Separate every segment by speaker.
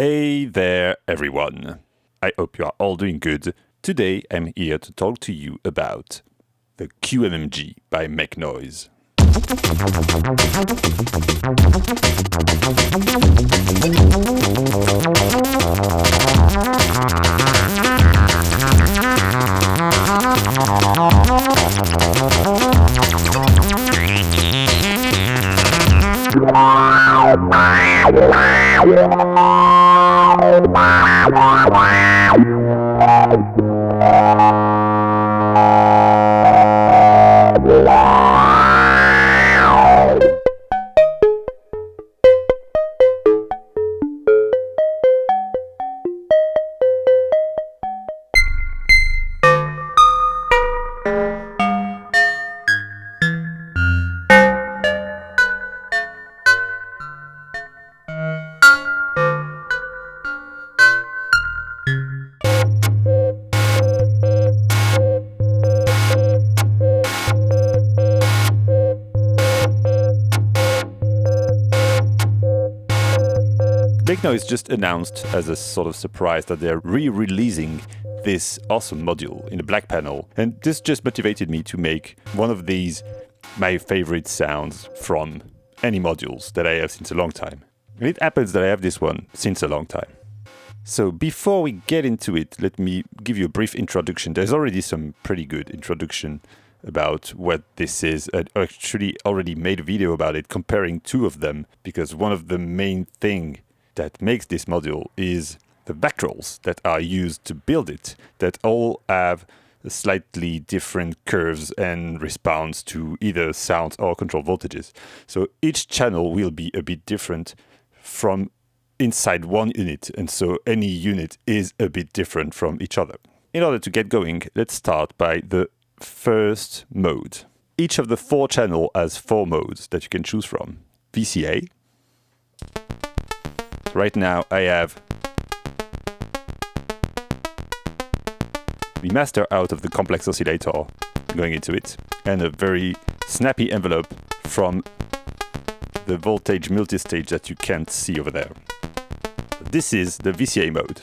Speaker 1: Hey there, everyone. I hope you are all doing good. Today, I'm here to talk to you about the QMMG by Make Noise. Make Noise just announced as a sort of surprise that they're re-releasing this awesome module in the black panel, and this just motivated me to make one of these my favorite sounds from any modules that I have since a long time. And it happens that I have this one since a long time. So before we get into it, let me give you a brief introduction. There's already some pretty good introduction about what this is. I actually already made a video about it, comparing two of them, because one of the main thing that makes this module is the backdrops that are used to build it, that all have slightly different curves and response to either sounds or control voltages. So each channel will be a bit different from inside one unit, and so any unit is a bit different from each other. In order to get going, let's start by the first mode. Each of the 4 channels has 4 modes that you can choose from. VCA. Right now I have the master out of the complex oscillator going into it, and a very snappy envelope from the voltage multistage that you can't see over there. This is the VCA mode.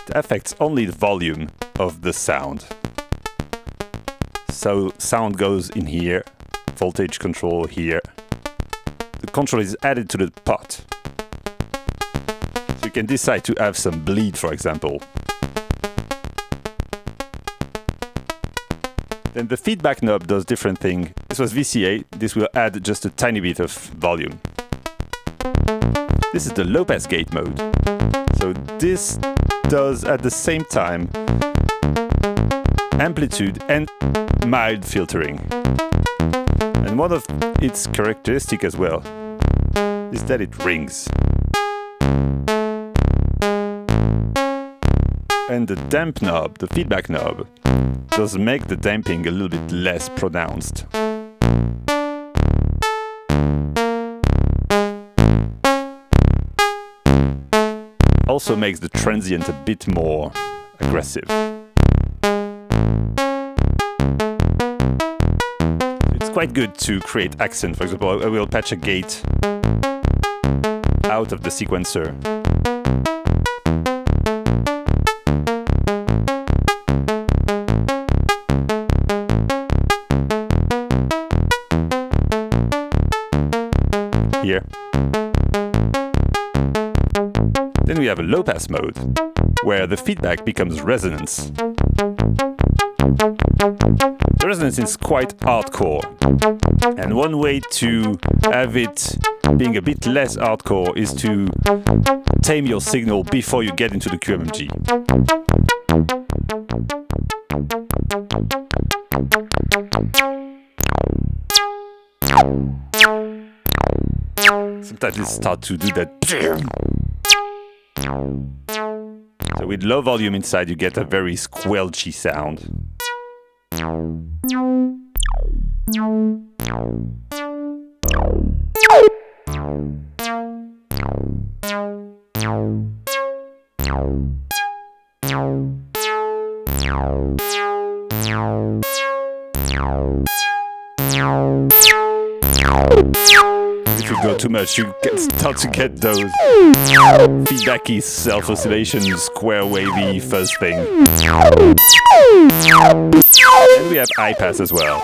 Speaker 1: It affects only the volume of the sound. So sound goes in here, voltage control here. The control is added to the pot. So you can decide to have some bleed, for example. Then the feedback knob does different thing. This was VCA. This will add just a tiny bit of volume. This is the low pass gate mode. So this does at the same time amplitude and mild filtering. And one of its characteristics as well is that it rings. And the damp knob, the feedback knob, does make the damping a little bit less pronounced. Also makes the transient a bit more aggressive. It's quite good to create accent. For example, I will patch a gate out of the sequencer. Here. Then we have a low pass mode, where the feedback becomes resonance. The resonance is quite hardcore, and one way to have it being a bit less hardcore is to tame your signal before you get into the QMMG. Sometimes it starts to do that. So with low volume inside, you get a very squelchy sound. If you go too much, you start to get those feedbacky self-oscillation, square wavy fuzz thing. And we have high pass as well.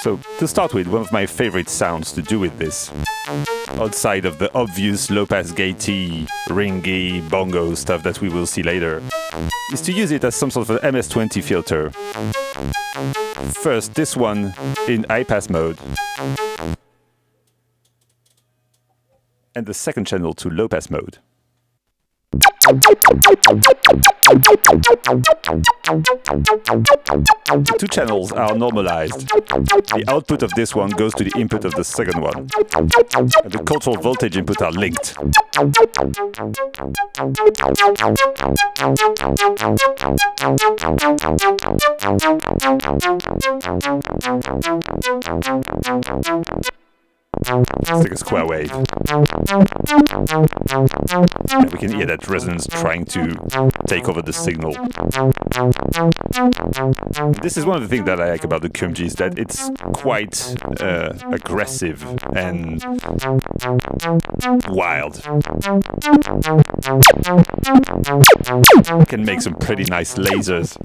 Speaker 1: So, to start with, one of my favorite sounds to do with this, outside of the obvious low-pass gaty, ringy, bongo stuff that we will see later, is to use it as some sort of an MS-20 filter. First, this one in high-pass mode, and the second channel to low-pass mode. The two channels are normalized. The output of this one goes to the input of the second one. And the control voltage input are linked. It's like a square wave. And we can hear that resonance trying to take over the signal. This is one of the things that I like about the QMG, is that it's quite aggressive and wild. It can make some pretty nice lasers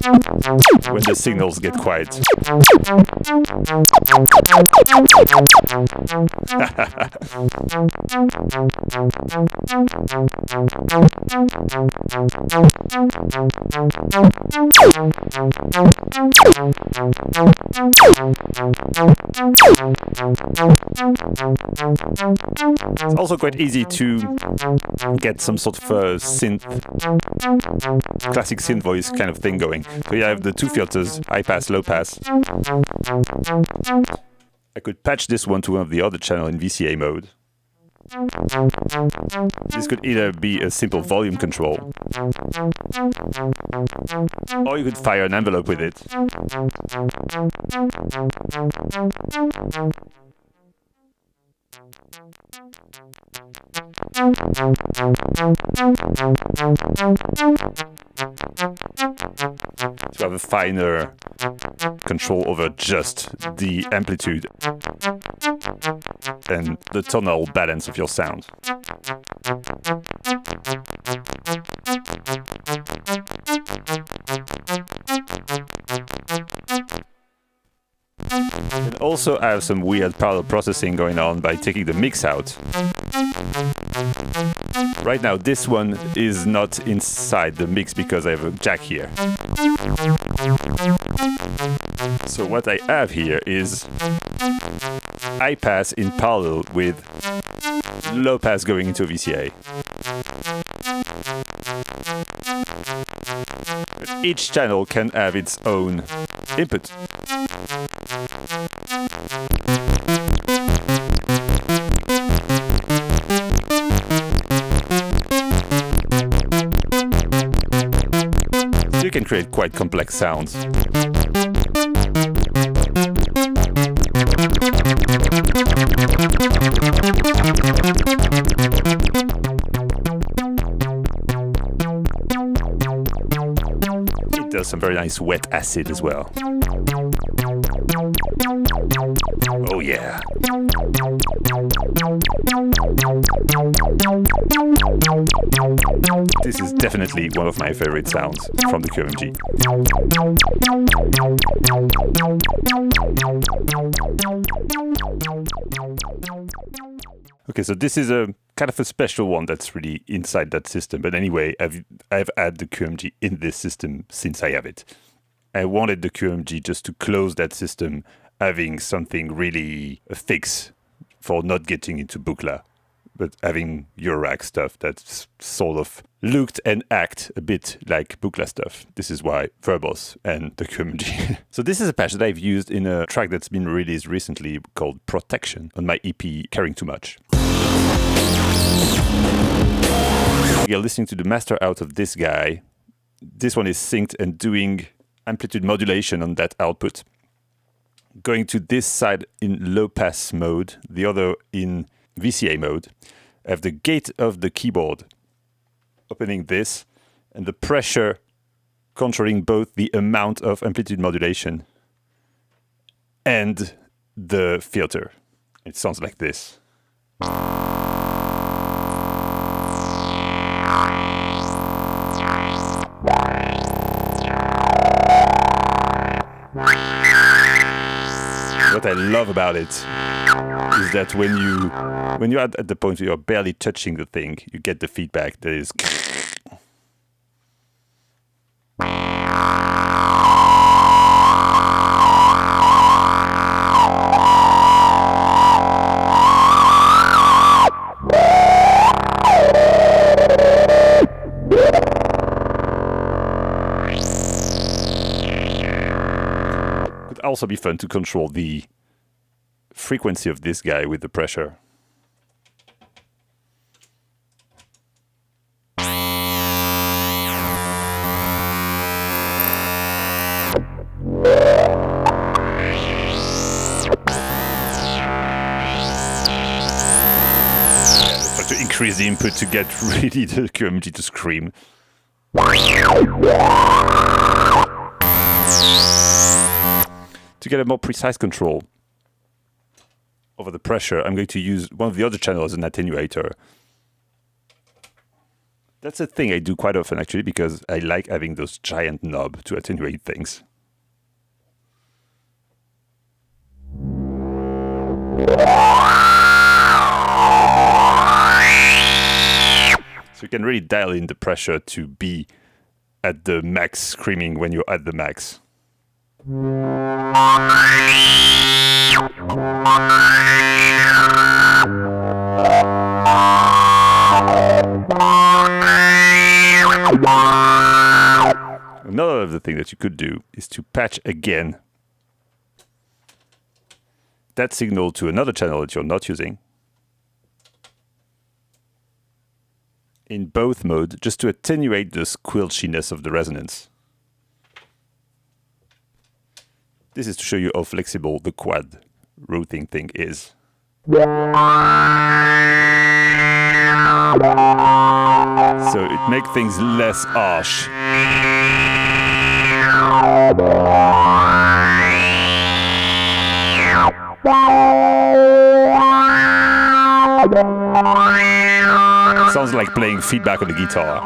Speaker 1: when the signals get quiet. It's also quite easy to get some sort of synth, classic synth voice kind of thing going. So you have the two filters, high pass, low pass. I could patch this one to one of the other channels in VCA mode. This could either be a simple volume control, or you could fire an envelope with it. To have a finer control over just the amplitude and the tonal balance of your sound. And also have some weird parallel processing going on by taking the mix out. Right now this one is not inside the mix because I have a jack here. So what I have here is high pass in parallel with low pass going into a VCA. Each channel can have its own input. So you can create quite complex sounds. It does some very nice wet acid as well. Oh yeah. This is definitely one of my favorite sounds from the QMMG. Okay, so this is a kind of a special one that's really inside that system. But anyway, I've had the QMMG in this system since I have it. I wanted the QMMG just to close that system, having something really fixed for not getting into Buchla, but having Eurorack stuff that sort of looked and act a bit like Buchla stuff. This is why Verbos and the QMMG. So this is a patch that I've used in a track that's been released recently called Protection on my EP Caring Too Much. You're listening to the master out of this guy this one is synced and doing amplitude modulation on that output. Going to this side in low pass mode, the other in VCA mode. I have the gate of the keyboard opening this, and the pressure controlling both the amount of amplitude modulation and the filter. It sounds like this. What I love about it is that when you're at the point where you're barely touching the thing, you get the feedback that is. Could also be fun to control the frequency of this guy with the pressure. To increase the input to get really the QMMG to scream. To get a more precise control over the pressure, I'm going to use one of the other channels as an attenuator. That's a thing I do quite often, actually, because I like having those giant knobs to attenuate things. So you can really dial in the pressure to be at the max screaming when you're at the max. Another of the thing that you could do is to patch again that signal to another channel that you're not using in both modes, just to attenuate the squelchiness of the resonance. This is to show you how flexible the quad routing thing is. So it makes things less harsh. Sounds like playing feedback on the guitar.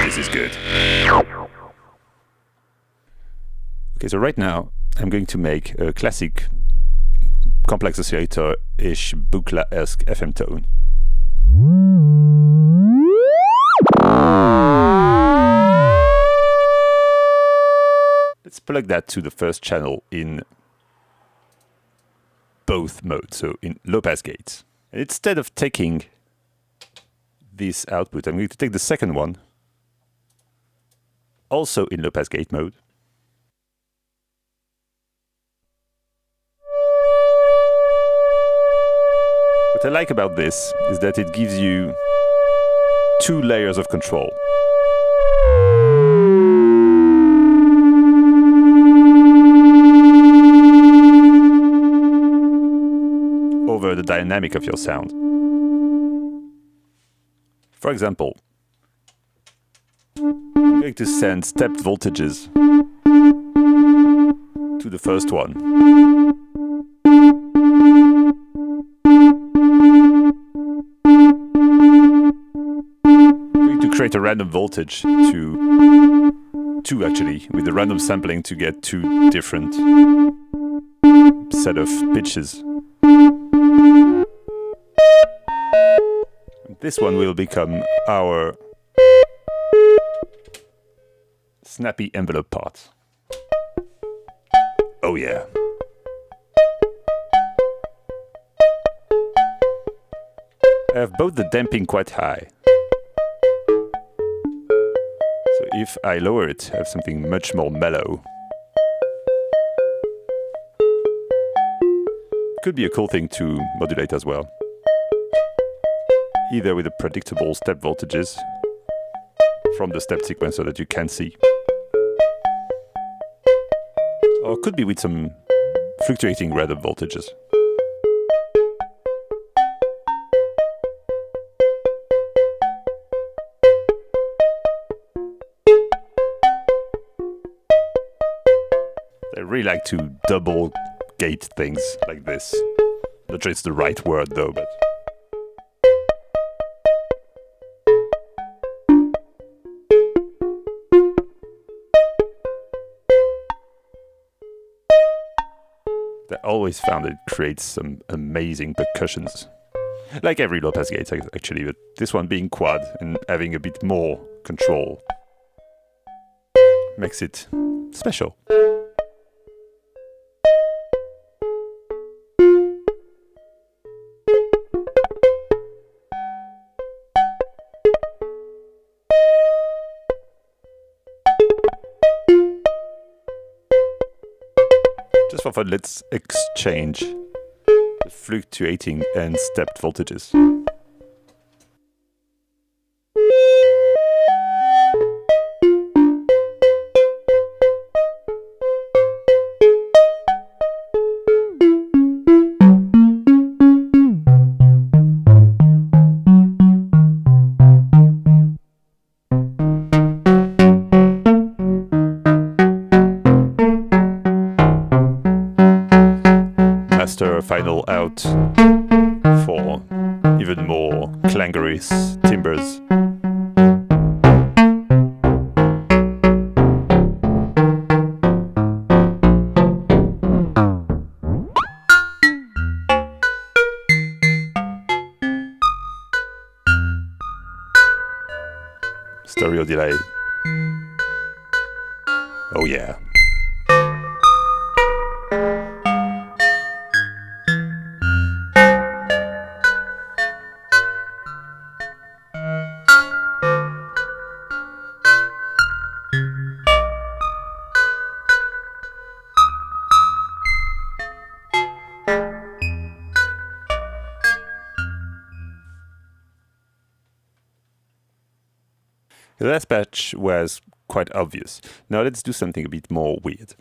Speaker 1: This is good. Okay, so right now I'm going to make a classic complex oscillator-ish Buchla-esque FM tone. Let's plug that to the first channel in both modes, so in low-pass gates. And instead of taking this output, I'm going to take the second one, also in low-pass gate mode. What I like about this is that it gives you two layers of control. Over the dynamic of your sound. For example, I'm going to send stepped voltages to the first one. I'm going to create a random voltage to two actually, with the random sampling to get two different set of pitches. This one will become our snappy envelope part. Oh yeah. I have both the damping quite high. So if I lower it, I have something much more mellow. Could be a cool thing to modulate as well. Either with the predictable step voltages from the step sequencer that you can see. Or could be with some fluctuating random voltages. I really like to double gate things like this. Not sure it's the right word though, but... I always found it creates some amazing percussions. Like every low pass gate actually, but this one being quad and having a bit more control makes it special. Just for fun, let's exchange the fluctuating and stepped voltages. Final out for even more clangorous timbres. Stereo delay. Oh yeah. The last patch was quite obvious. Now let's do something a bit more weird.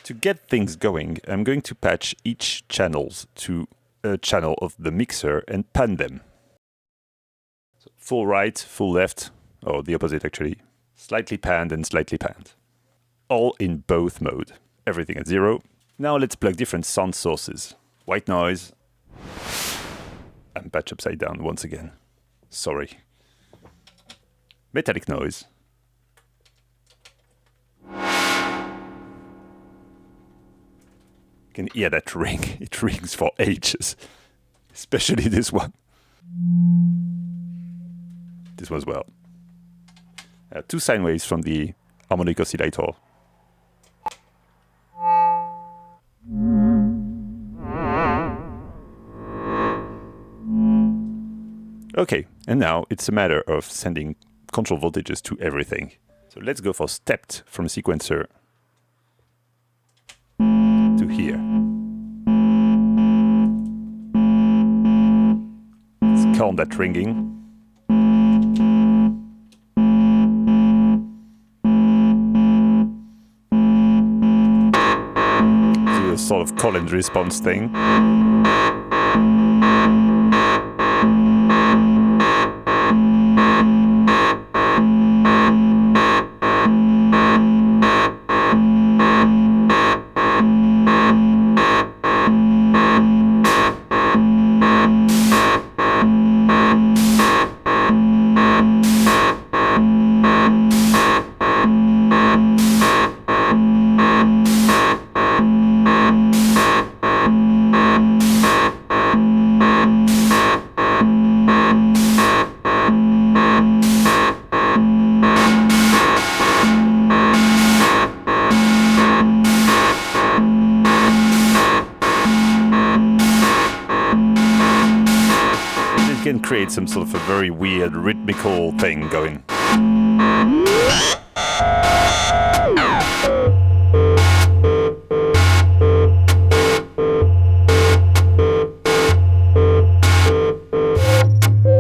Speaker 1: To get things going, I'm going to patch each channels to a channel of the mixer and pan them. So full right, full left, or the opposite actually. Slightly panned and slightly panned. All in both mode. Everything at 0. Now let's plug different sound sources. White noise. And patch upside down once again. Sorry. Metallic noise. You can hear that ring. It rings for ages. Especially this one. This one as well. 2 sine waves from the harmonic oscillator. Okay, and now it's a matter of sending control voltages to everything. So let's go for stepped from sequencer to here. Let's calm that ringing. Do a sort of call and response thing. can create some sort of a very weird rhythmical thing going.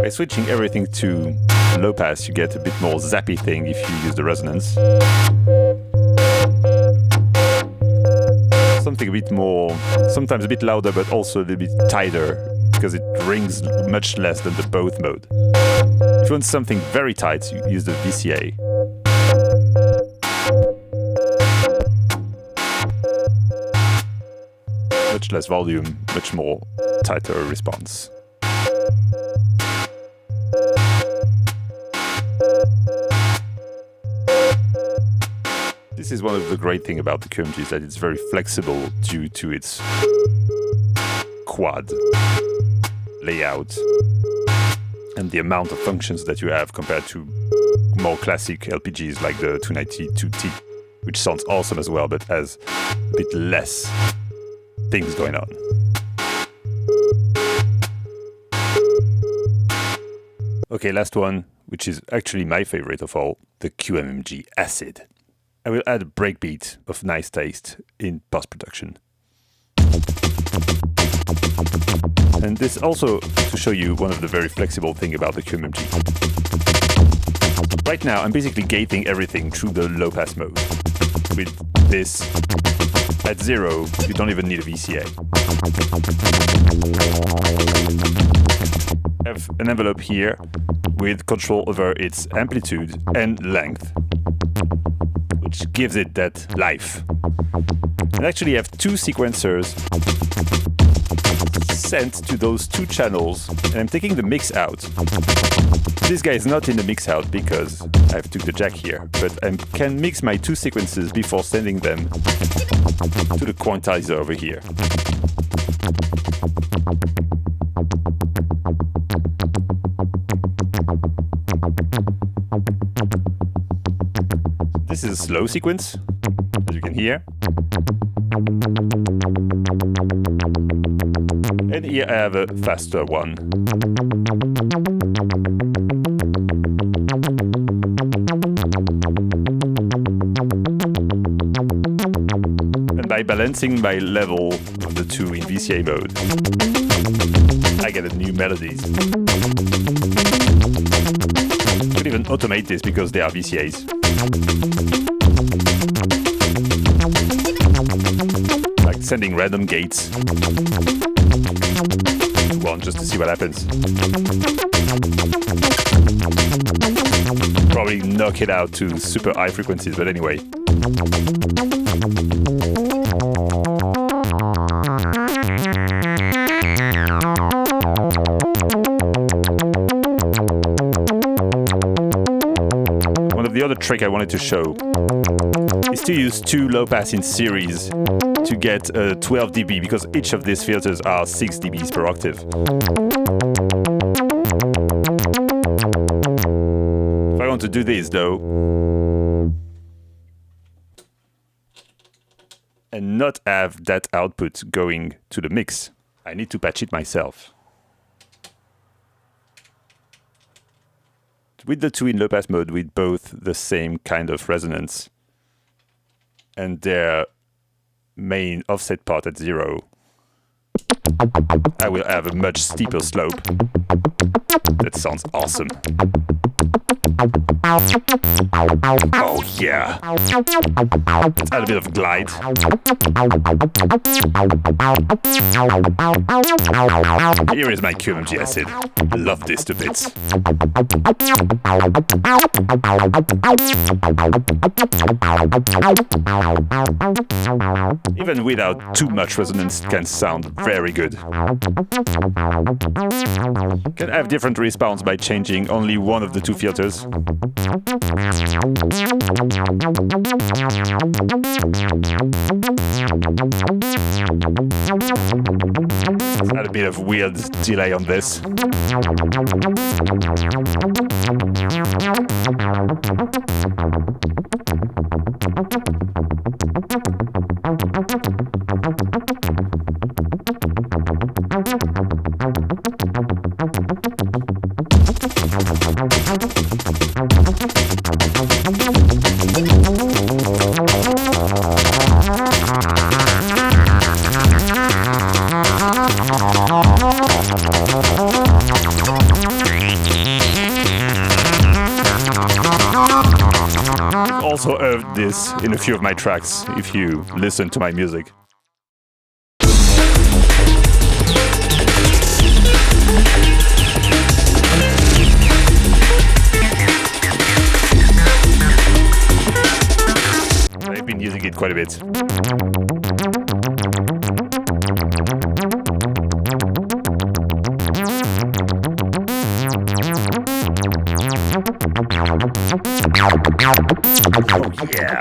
Speaker 1: By switching everything to low pass, you get a bit more zappy thing if you use the resonance. Something a bit more, sometimes a bit louder, but also a little bit tighter, because it rings much less than the both mode. If you want something very tight, you use the VCA. Much less volume, much more tighter response. This is one of the great things about the QMMG, is that it's very flexible due to its quad layout and the amount of functions that you have compared to more classic LPGs like the 292T, which sounds awesome as well, but has a bit less things going on. Okay, last one, which is actually my favorite of all, the QMMG Acid. I will add a breakbeat of nice taste in post-production. And this also to show you one of the very flexible things about the QMMG. Right now, I'm basically gating everything through the low-pass mode. With this at 0, you don't even need a VCA. I have an envelope here with control over its amplitude and length, which gives it that life. And actually I have two sequencers sent to those two channels, and I'm taking the mix out. This guy is not in the mix out because I've took the jack here, but I can mix my two sequences before sending them to the quantizer over here. This is a slow sequence, as you can hear. And here I have a faster one. And by balancing my level of the two in VCA mode, I get a new melodies. You could even automate this because they are VCAs. Like sending random gates to one just to see what happens. Probably knock it out to super high frequencies, but anyway. One of the other tricks I wanted to show is to use two low pass in series to get 12 dB, because each of these filters are 6 dBs per octave. If I want to do this though, and not have that output going to the mix, I need to patch it myself. With the two in low pass mode with both the same kind of resonance and their main offset part at 0, I will have a much steeper slope. That sounds awesome. Oh yeah! Let's add a bit of glide. Here is my QMMG Acid. I love this to bits. Even without too much resonance, it can sound very good. Can have different response by changing only one of the two filters. Let's add a bit of weird delay on this. also heard this in a few of my tracks if you listen to my music. I've been using it quite a bit. Oh yeah!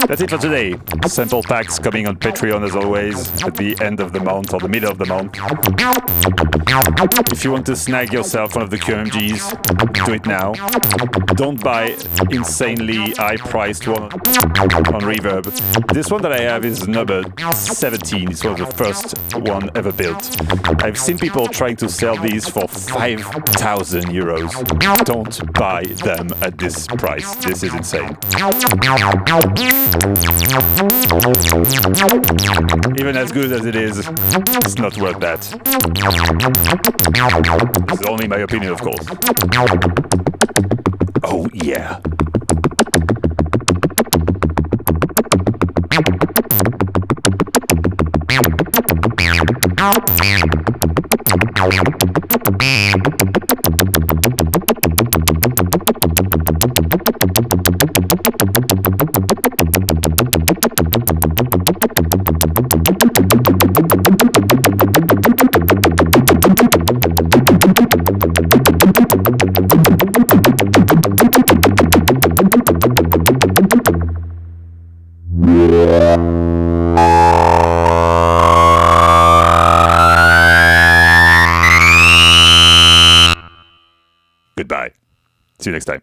Speaker 1: That's it for today. Sample packs coming on Patreon as always at the end of the month or the middle of the month. If you want to snag yourself one of the QMMGs, do it now. Don't buy insanely high-priced one on Reverb. This one that I have is number 17. It's one of the first one ever built. I've seen people trying to sell these for 5,000 euros. Don't buy them at this price. This is insane. Even as good as it is, it's not worth that. It's only my opinion, of course. Oh yeah. Goodbye. See you next time.